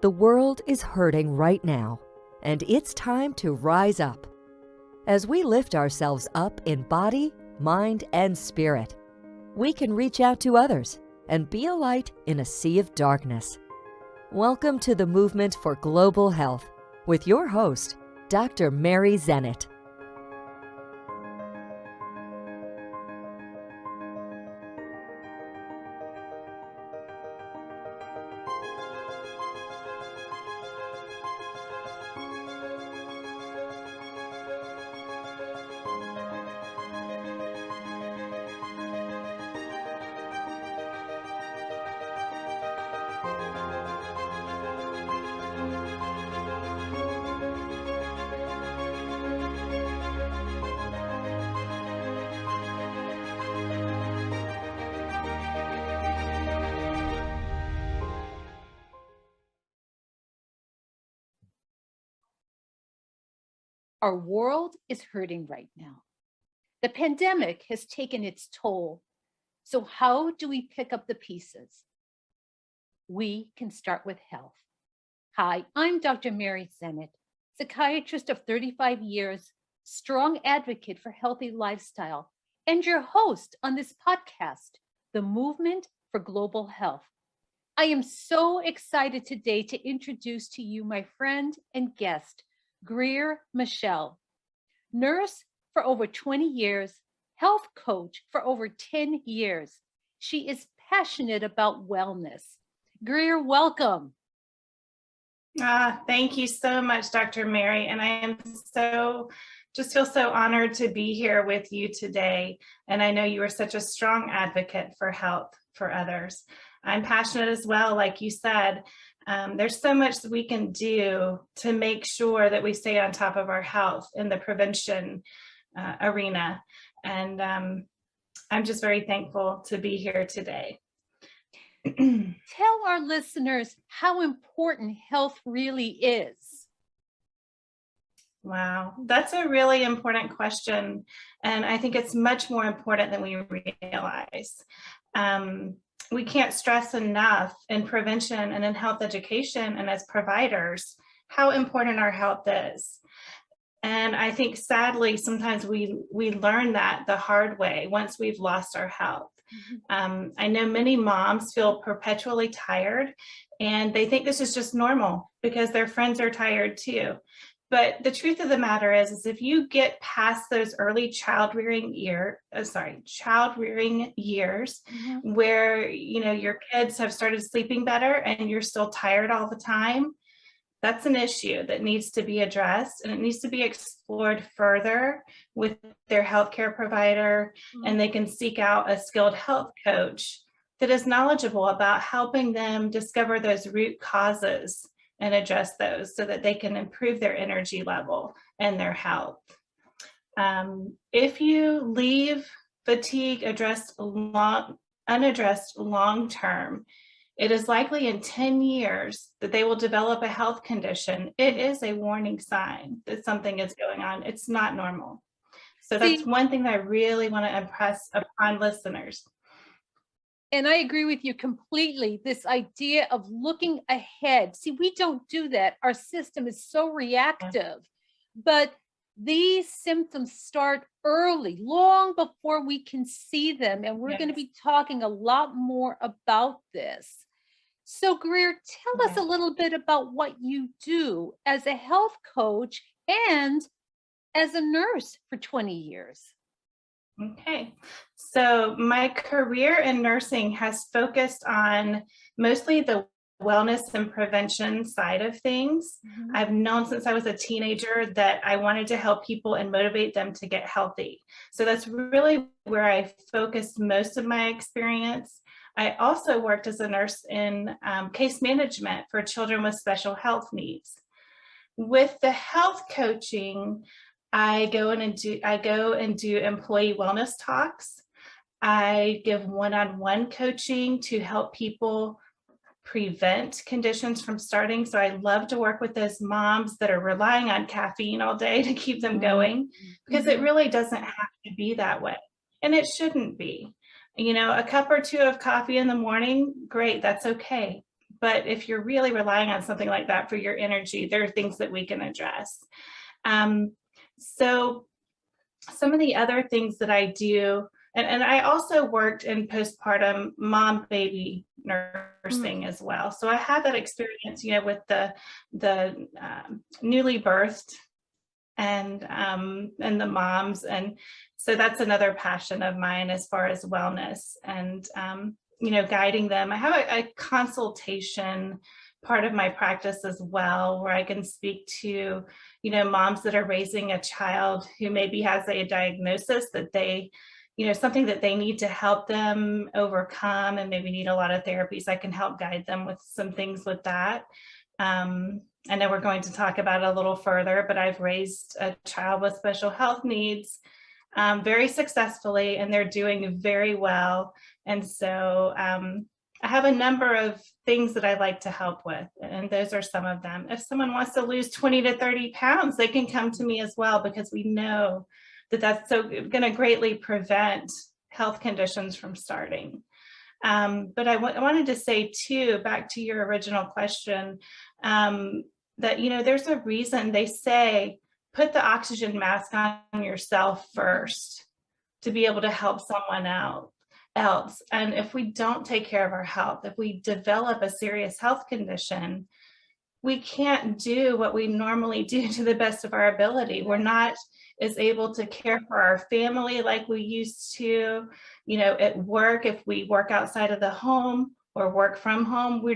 The world is hurting right now, and it's time to rise up. As we lift ourselves up in body, mind, and spirit, we can reach out to others and be a light in a sea of darkness. Welcome to the Movement for Global Health with your host, Dr. Mary Zennett. Our world is hurting right now. The pandemic has taken its toll. So how do we pick up the pieces? We can start with health. Hi, I'm Dr. Mary Zennett, psychiatrist of 35 years, strong advocate for healthy lifestyle, and your host on this podcast, The Movement for Global Health. I am so excited today to introduce to you my friend and guest, Greer Michelle, nurse for over 20 years, health coach for over 10 years. She is passionate about wellness. Greer, welcome. Thank you so much, Dr. Mary. And I am just feel so honored to be here with you today. And I know you are such a strong advocate for health for others. I'm passionate as well, like you said. There's so much that we can do to make sure that we stay on top of our health in the prevention arena. And I'm just very thankful to be here today. Tell our listeners how important health really is. Wow, that's a really important question. And I think it's much more important than we realize. We can't stress enough in prevention and in health education and as providers how important our health is. And I think sadly, sometimes we learn that the hard way once we've lost our health. I know many moms feel perpetually tired and they think this is just normal because their friends are tired too. But the truth of the matter is if you get past those early child rearing years, where your kids have started sleeping better and you're still tired all the time, that's an issue that needs to be addressed, and it needs to be explored further with their healthcare provider, and they can seek out a skilled health coach that is knowledgeable about helping them discover those root causes and address those so that they can improve their energy level and their health. If you leave fatigue unaddressed long-term, it is likely in 10 years that they will develop a health condition. It is a warning sign that something is going on. It's not normal. So that's one thing that I really want to impress upon listeners. And I agree with you completely. This idea of looking ahead. See, we don't do that. Our system is so reactive, but these symptoms start early, long before we can see them. And we're going to be talking a lot more about this. So Greer, tell us a little bit about what you do as a health coach and as a nurse for 20 years. Okay, so my career in nursing has focused on mostly the wellness and prevention side of things. I've known since I was a teenager that I wanted to help people and motivate them to get healthy. So that's really where I focused most of my experience. I also worked as a nurse in case management for children with special health needs. With the health coaching, I go and do employee wellness talks. I give one-on-one coaching to help people prevent conditions from starting. So I love to work with those moms that are relying on caffeine all day to keep them going, because it really doesn't have to be that way. And it shouldn't be. A cup or two of coffee in the morning, great, that's okay. But if you're really relying on something like that for your energy, there are things that we can address. So some of the other things that I do, and I also worked in postpartum mom-baby nursing as well. So I had that experience, with the newly birthed and the moms. And so that's another passion of mine as far as wellness and, guiding them. I have a consultation part of my practice as well, where I can speak to, moms that are raising a child who maybe has a diagnosis that they, something that they need to help them overcome and maybe need a lot of therapies. I can help guide them with some things with that. I know we're going to talk about it a little further, but I've raised a child with special health needs very successfully, and they're doing very well. And so I have a number of things that I like to help with, and those are some of them. If someone wants to lose 20 to 30 pounds, they can come to me as well, because we know that that's going to greatly prevent health conditions from starting. But I wanted to say too, back to your original question, that, there's a reason they say, put the oxygen mask on yourself first to be able to help someone else. And if we don't take care of our health, if we develop a serious health condition, we can't do what we normally do to the best of our ability. We're not as able to care for our family like we used to, at work. If we work outside of the home or work from home, we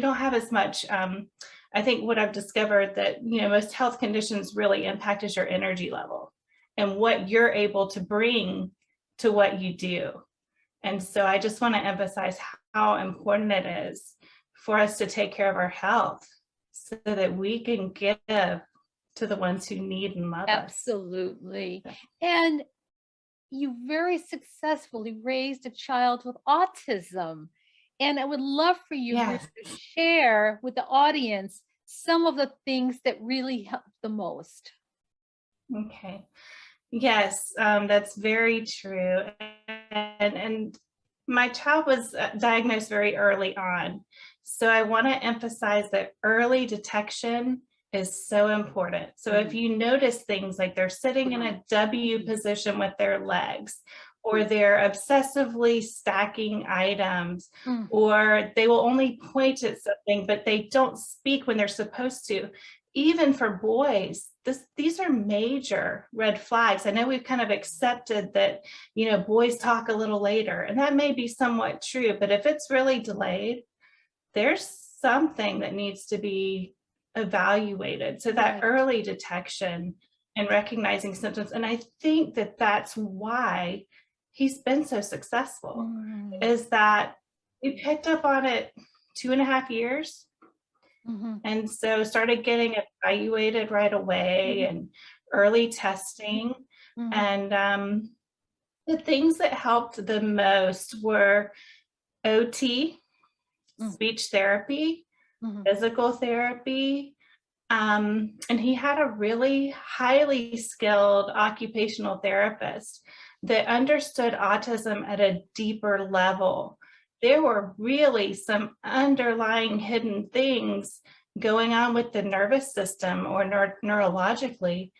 don't have as much. I think what I've discovered that, most health conditions really impact is your energy level and what you're able to bring to what you do. And so I just want to emphasize how important it is for us to take care of our health so that we can give to the ones who need and love us. Absolutely. And you very successfully raised a child with autism. And I would love for you Yes. to share with the audience some of the things that really helped the most. Okay. Yes, that's very true. And my child was diagnosed very early on. So I want to emphasize that early detection is so important. So if you notice things like they're sitting in a W position with their legs, or they're obsessively stacking items, or they will only point at something, but they don't speak when they're supposed to. Even for boys, these are major red flags. I know we've kind of accepted that, boys talk a little later, and that may be somewhat true, but if it's really delayed, there's something that needs to be evaluated. So that early detection and recognizing symptoms. And I think that that's why he's been so successful, is that we picked up on it 2.5 years. And so started getting evaluated right away and early testing. And the things that helped the most were OT, speech therapy, physical therapy. And he had a really highly skilled occupational therapist that understood autism at a deeper level. There were really some underlying hidden things going on with the nervous system or neurologically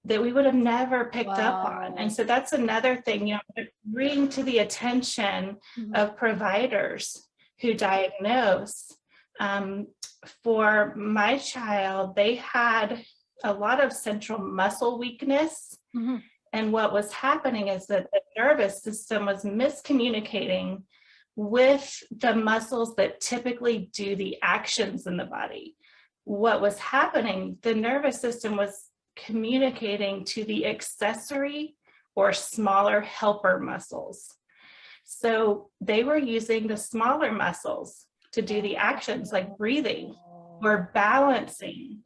that we would have never picked up on. And so that's another thing, bring to the attention of providers who diagnose. For my child, they had a lot of central muscle weakness. And what was happening is that the nervous system was miscommunicating with the muscles that typically do the actions in the body. What was happening, the nervous system was communicating to the accessory or smaller helper muscles. So they were using the smaller muscles to do the actions like breathing or balancing,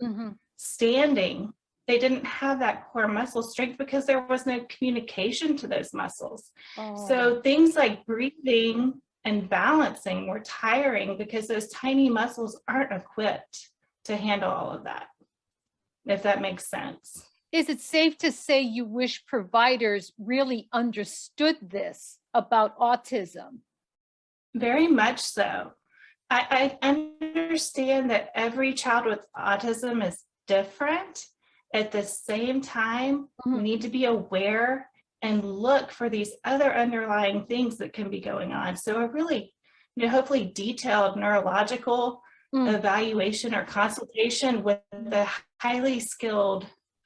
standing. They didn't have that core muscle strength because there was no communication to those muscles. So things like breathing and balancing were tiring because those tiny muscles aren't equipped to handle all of that, if that makes sense. Is it safe to say you wish providers really understood this about autism? Very much so. I understand that every child with autism is different. At the same time, we need to be aware and look for these other underlying things that can be going on. So a really, hopefully detailed neurological evaluation or consultation with the highly skilled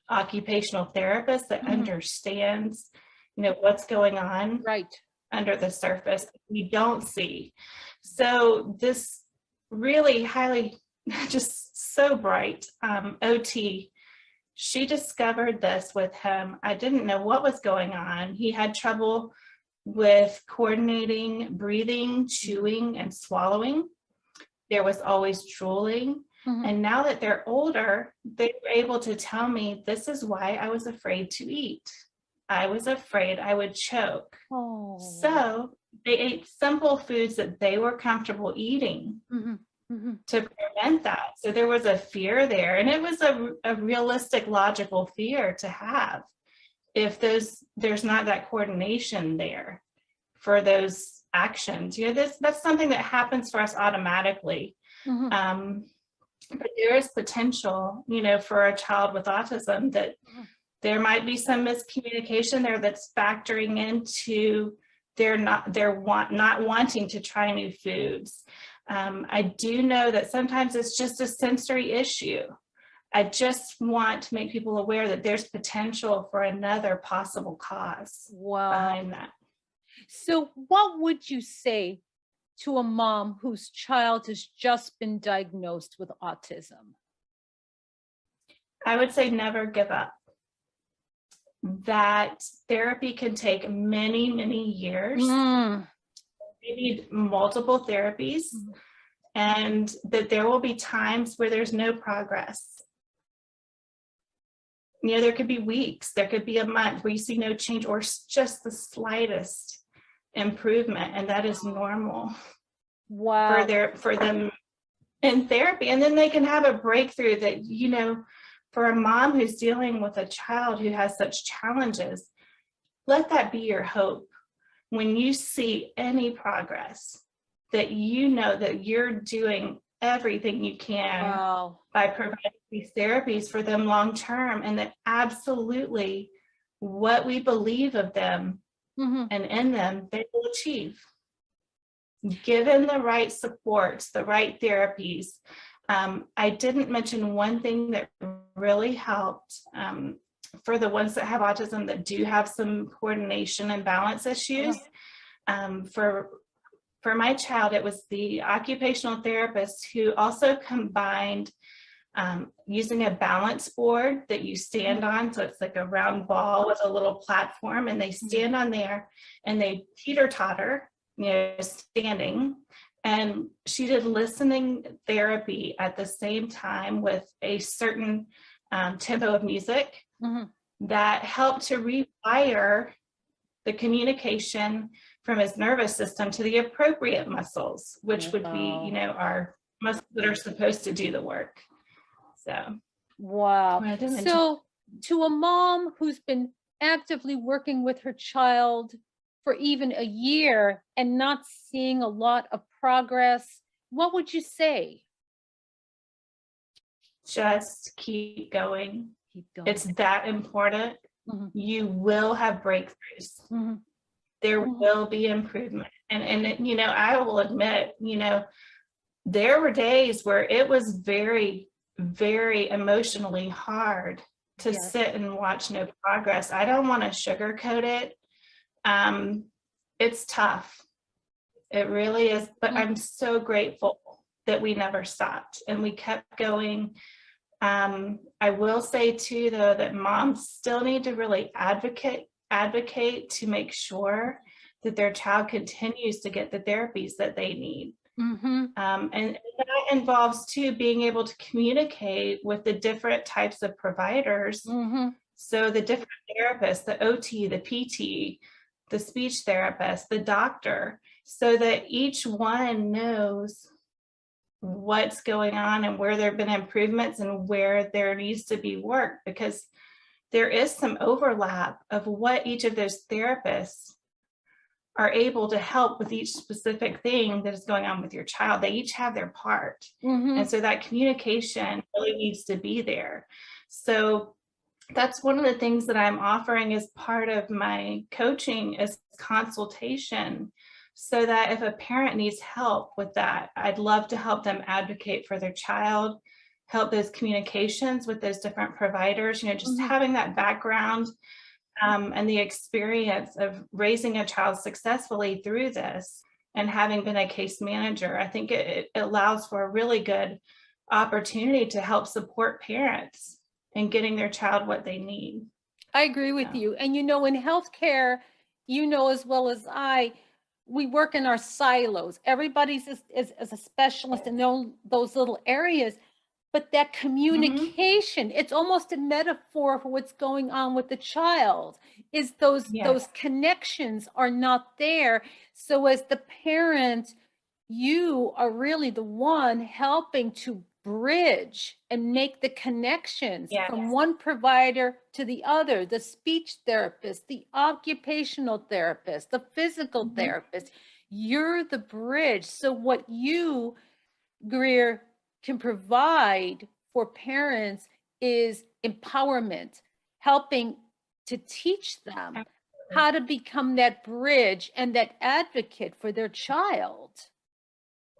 occupational therapist that understands, what's going on Right. under the surface we don't see. So this really highly, just so bright OT, she discovered this with him. I didn't know what was going on. He had trouble with coordinating breathing, chewing, and swallowing. There was always drooling. And now that they're older, they were able to tell me, this is why I was afraid to eat. I was afraid I would choke. Oh. So they ate simple foods that they were comfortable eating to prevent that. So there was a fear there, and it was a realistic, logical fear to have if there's not that coordination there for those actions. That's something that happens for us automatically. But there is potential, for a child with autism that there might be some miscommunication there that's factoring into not wanting to try new foods. I do know that sometimes it's just a sensory issue. I just want to make people aware that there's potential for another possible cause behind that. So what would you say to a mom whose child has just been diagnosed with autism? I would say never give up. That therapy can take many, many years. They need multiple therapies, and that there will be times where there's no progress. There could be weeks, there could be a month where you see no change or just the slightest improvement, and that is normal for them in therapy. And then they can have a breakthrough that, for a mom who's dealing with a child who has such challenges, let that be your hope. When you see any progress, that that you're doing everything you can by providing these therapies for them long term, and that absolutely what we believe of them and in them, they will achieve. Given the right supports, the right therapies. I didn't mention one thing that really helped for the ones that have autism that do have some coordination and balance issues. For my child, it was the occupational therapist who also combined using a balance board that you stand on. So it's like a round ball with a little platform, and they stand on there and they teeter-totter, standing. And she did listening therapy at the same time with a certain tempo of music that helped to rewire the communication from his nervous system to the appropriate muscles, which would be, our muscles that are supposed to do the work. So, So to a mom who's been actively working with her child for even a year and not seeing a lot of progress, what would you say? Just keep going. It's that important. You will have breakthroughs. There will be improvement. And I will admit, there were days where it was very, very emotionally hard to sit and watch no progress. I don't want to sugarcoat it. It's tough. It really is. But I'm so grateful that we never stopped and we kept going. I will say too, though, that moms still need to really advocate to make sure that their child continues to get the therapies that they need. And that involves too being able to communicate with the different types of providers. So the different therapists, the OT, the PT, the speech therapist, the doctor, so that each one knows what's going on and where there have been improvements and where there needs to be work, because there is some overlap of what each of those therapists are able to help with each specific thing that is going on with your child. They each have their part. And so that communication really needs to be there. So that's one of the things that I'm offering as part of my coaching is consultation, so that if a parent needs help with that, I'd love to help them advocate for their child, help those communications with those different providers, just having that background and the experience of raising a child successfully through this and having been a case manager. I think it allows for a really good opportunity to help support parents in getting their child what they need. I agree with you. And in healthcare, as well as we work in our silos. Everybody's is a specialist in those little areas. But that communication, it's almost a metaphor for what's going on with the child, is those connections are not there. So as the parent, you are really the one helping to bridge and make the connections from one provider to the other, the speech therapist, the occupational therapist, the physical therapist. You're the bridge. So what you, Greer, can provide for parents is empowerment, helping to teach them how to become that bridge and that advocate for their child.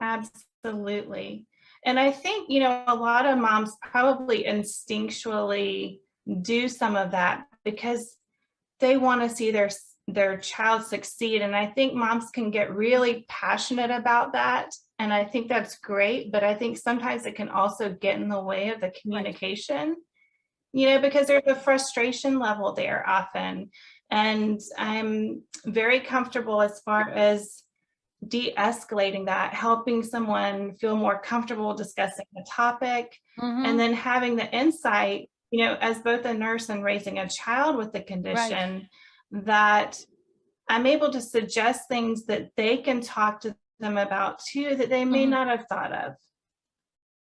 Absolutely. And I think, a lot of moms probably instinctually do some of that because they want to see their child succeed. And I think moms can get really passionate about that. And I think that's great, but I think sometimes it can also get in the way of the communication, because there's a frustration level there often. And I'm very comfortable as far as de-escalating that, helping someone feel more comfortable discussing the topic, and then having the insight, as both a nurse and raising a child with the condition, that I'm able to suggest things that they can talk to them about too, that they may not have thought of.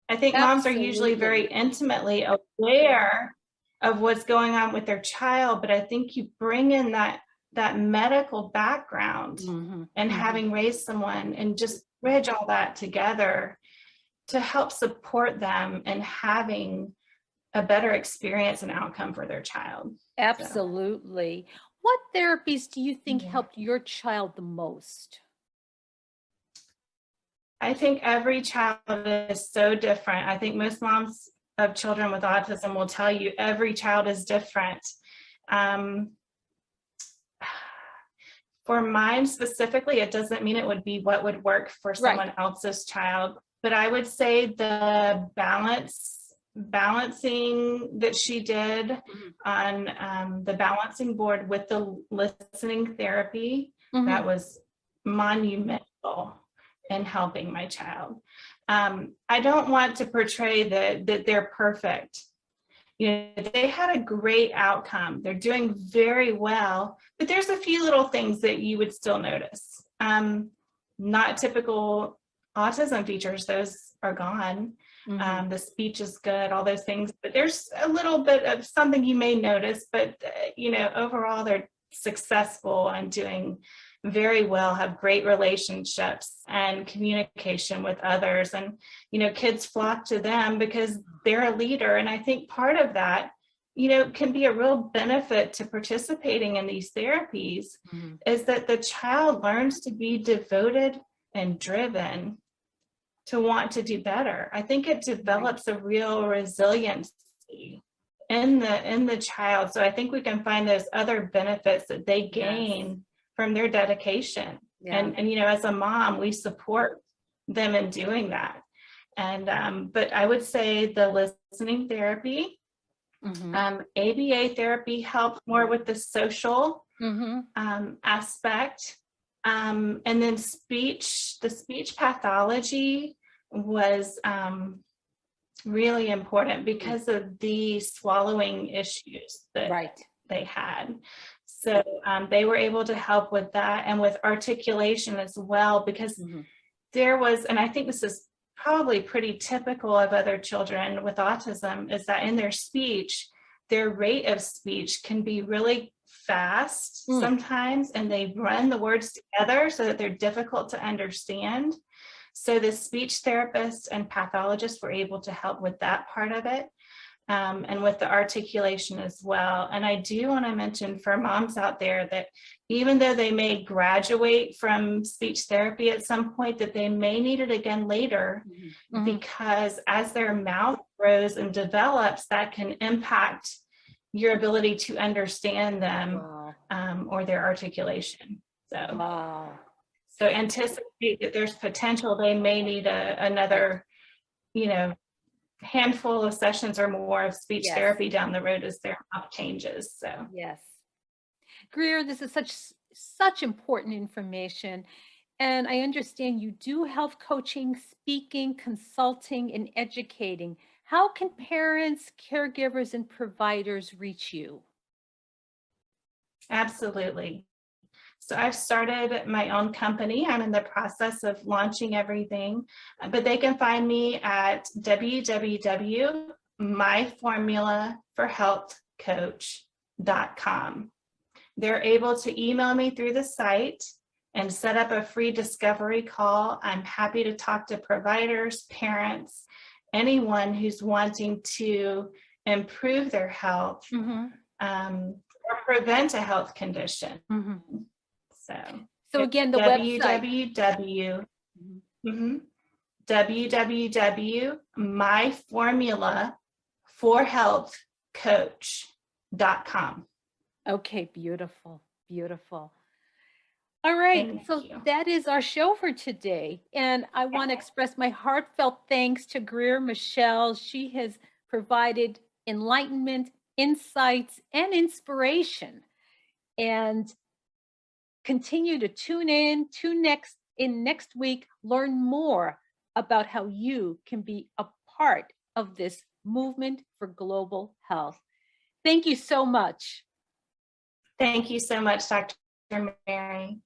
I think moms are usually very intimately aware of what's going on with their child, but I think you bring in that medical background and having raised someone and just bridge all that together to help support them and having a better experience and outcome for their child. Absolutely. So. What therapies do you think helped your child the most? I think every child is so different. I think most moms of children with autism will tell you every child is different. For mine specifically, it doesn't mean it would be what would work for someone else's child, but I would say the balancing that she did on the balancing board with the listening therapy, that was monumental in helping my child. I don't want to portray that they're perfect. They had a great outcome. They're doing very well, but there's a few little things that you would still notice. Not typical autism features, those are gone. The speech is good, all those things, but there's a little bit of something you may notice, but overall they're successful and doing very well, have great relationships and communication with others. And, kids flock to them because they're a leader. And I think part of that, can be a real benefit to participating in these therapies is that the child learns to be devoted and driven to want to do better. I think it develops a real resiliency in the child. So I think we can find those other benefits that they gain from their dedication. And as a mom, we support them in doing that. And but I would say the listening therapy, ABA therapy helped more with the social aspect. And then the speech pathology was really important because of the swallowing issues that they had. So they were able to help with that and with articulation as well, because there was, and I think this is probably pretty typical of other children with autism, is that in their speech, their rate of speech can be really fast sometimes, and they run the words together so that they're difficult to understand. So the speech therapists and pathologists were able to help with that part of it, and with the articulation as well. And I do want to mention for moms out there that even though they may graduate from speech therapy at some point, that they may need it again later, because as their mouth grows and develops, that can impact your ability to understand them. Or their articulation. So anticipate that there's potential they may need another, handful of sessions or more of speech therapy down the road as their mouth changes. So Greer, this is such important information. And I understand you do health coaching, speaking, consulting, and educating. How can parents, caregivers, and providers reach you? Absolutely. So I've started my own company. I'm in the process of launching everything, but they can find me at www.myformulaforhealthcoach.com. They're able to email me through the site and set up a free discovery call. I'm happy to talk to providers, parents, anyone who's wanting to improve their health or prevent a health condition. So again, the website. www.myformulaforhealthcoach.com. Okay, beautiful, beautiful. All right, so that is our show for today. And I want to express my heartfelt thanks to Greer Michelle. She has provided enlightenment, insights, and inspiration. And continue to tune in next week, learn more about how you can be a part of this movement for global health. Thank you so much. Thank you so much, Dr. Mary.